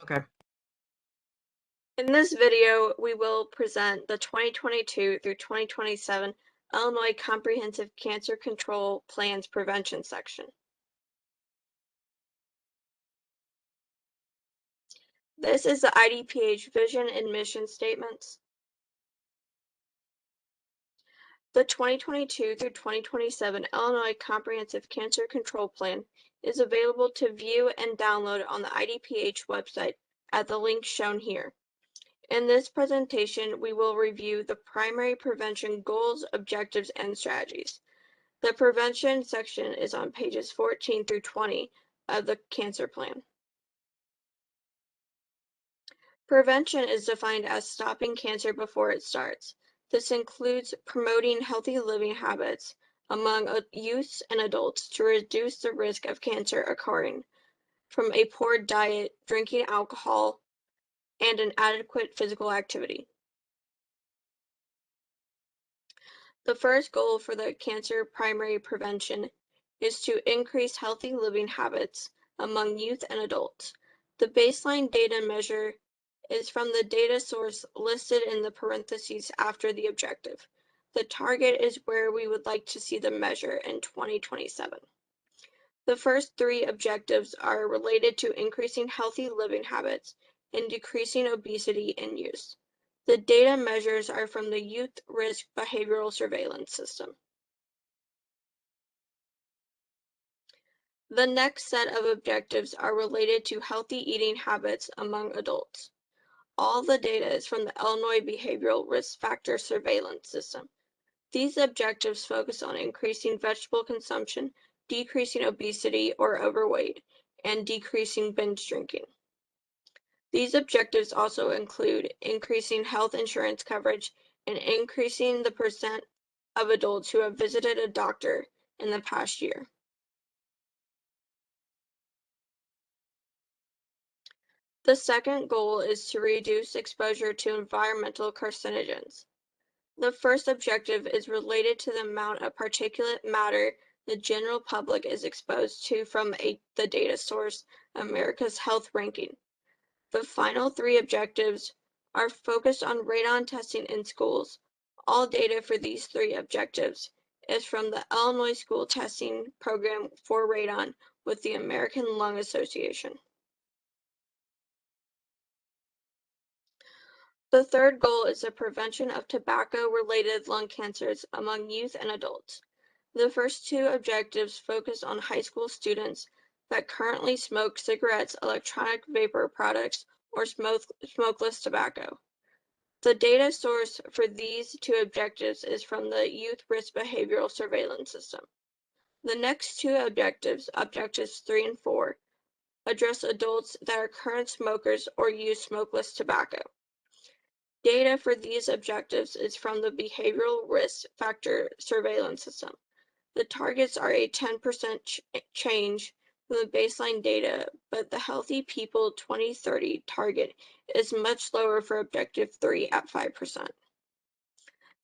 Okay. In this video, we will present the 2022 through 2027 Illinois Comprehensive Cancer Control Plans Prevention section. This is the IDPH vision and mission statements. The 2022 through 2027 Illinois Comprehensive Cancer Control Plan is available to view and download on the IDPH website at the link shown here. In this presentation, we will review the primary prevention goals, objectives, and strategies. The prevention section is on pages 14 through 20 of the cancer plan. Prevention is defined as stopping cancer before it starts. This includes promoting healthy living habits among youths and adults to reduce the risk of cancer occurring from a poor diet, drinking alcohol, and inadequate physical activity. The first goal for the cancer primary prevention is to increase healthy living habits among youth and adults. The baseline data measure is from the data source listed in the parentheses after the objective. The target is where we would like to see the measure in 2027. The first three objectives are related to increasing healthy living habits and decreasing obesity in youth. The data measures are from the Youth Risk Behavioral Surveillance System. The next set of objectives are related to healthy eating habits among adults. All the data is from the Illinois Behavioral Risk Factor Surveillance System. These objectives focus on increasing vegetable consumption, decreasing obesity or overweight, and decreasing binge drinking. These objectives also include increasing health insurance coverage and increasing the percent of adults who have visited a doctor in the past year. The second goal is to reduce exposure to environmental carcinogens. The first objective is related to the amount of particulate matter the general public is exposed to from the data source America's Health Ranking. The final three objectives are focused on radon testing in schools. All data for these three objectives is from the Illinois School Testing Program for Radon with the American Lung Association. The third goal is the prevention of tobacco-related lung cancers among youth and adults. The first two objectives focus on high school students that currently smoke cigarettes, electronic vapor products, or smokeless tobacco. The data source for these two objectives is from the Youth Risk Behavioral Surveillance System. The next two objectives, objectives 3 and 4, address adults that are current smokers or use smokeless tobacco. Data for these objectives is from the Behavioral Risk Factor Surveillance System. The targets are a 10% change from the baseline data, but the Healthy People 2030 target is much lower for Objective 3 at 5%.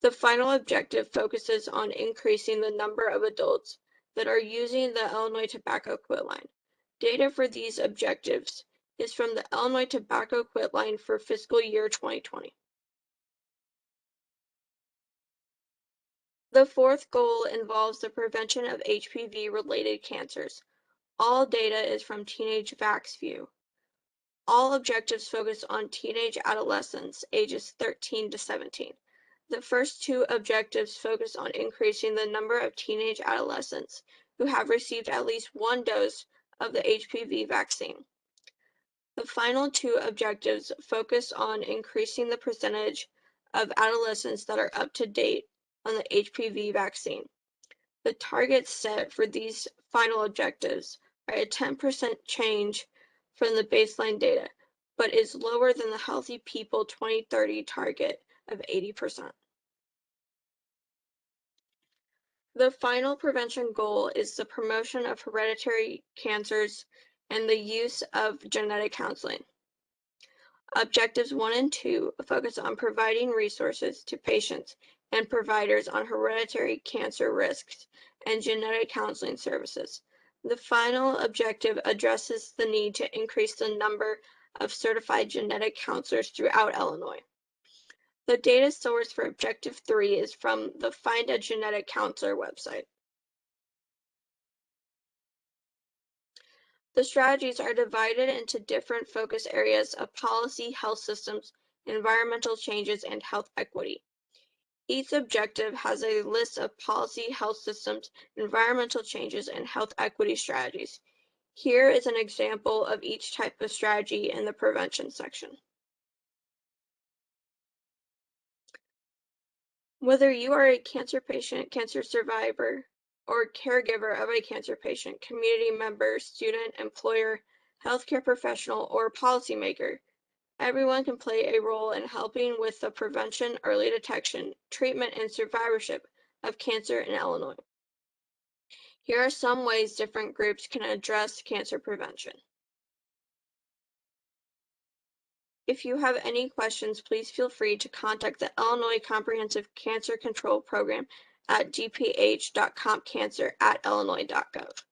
The final objective focuses on increasing the number of adults that are using the Illinois Tobacco Quit Line. Data for these objectives is from the Illinois Tobacco Quit Line for fiscal year 2020. The fourth goal involves the prevention of HPV-related cancers. All data is from Teenage VaxView. All objectives focus on teenage adolescents ages 13 to 17. The first two objectives focus on increasing the number of teenage adolescents who have received at least one dose of the HPV vaccine. The final two objectives focus on increasing the percentage of adolescents that are up to date on the HPV vaccine. The targets set for these final objectives are a 10% change from the baseline data, but is lower than the Healthy People 2030 target of 80%. The final prevention goal is the promotion of hereditary cancers and the use of genetic counseling. Objectives 1 and 2 focus on providing resources to patients and providers on hereditary cancer risks and genetic counseling services. The final objective addresses the need to increase the number of certified genetic counselors throughout Illinois. The data source for Objective 3 is from the Find a Genetic Counselor website. The strategies are divided into different focus areas of policy, health systems, environmental changes, and health equity. Each objective has a list of policy, health systems, environmental changes, and health equity strategies. Here is an example of each type of strategy in the prevention section. Whether you are a cancer patient, cancer survivor, or caregiver of a cancer patient, community member, student, employer, healthcare professional, or policymaker, everyone can play a role in helping with the prevention, early detection, treatment, and survivorship of cancer in Illinois. Here are some ways different groups can address cancer prevention. If you have any questions, please feel free to contact the Illinois Comprehensive Cancer Control Program at gph.compcancer@illinois.gov.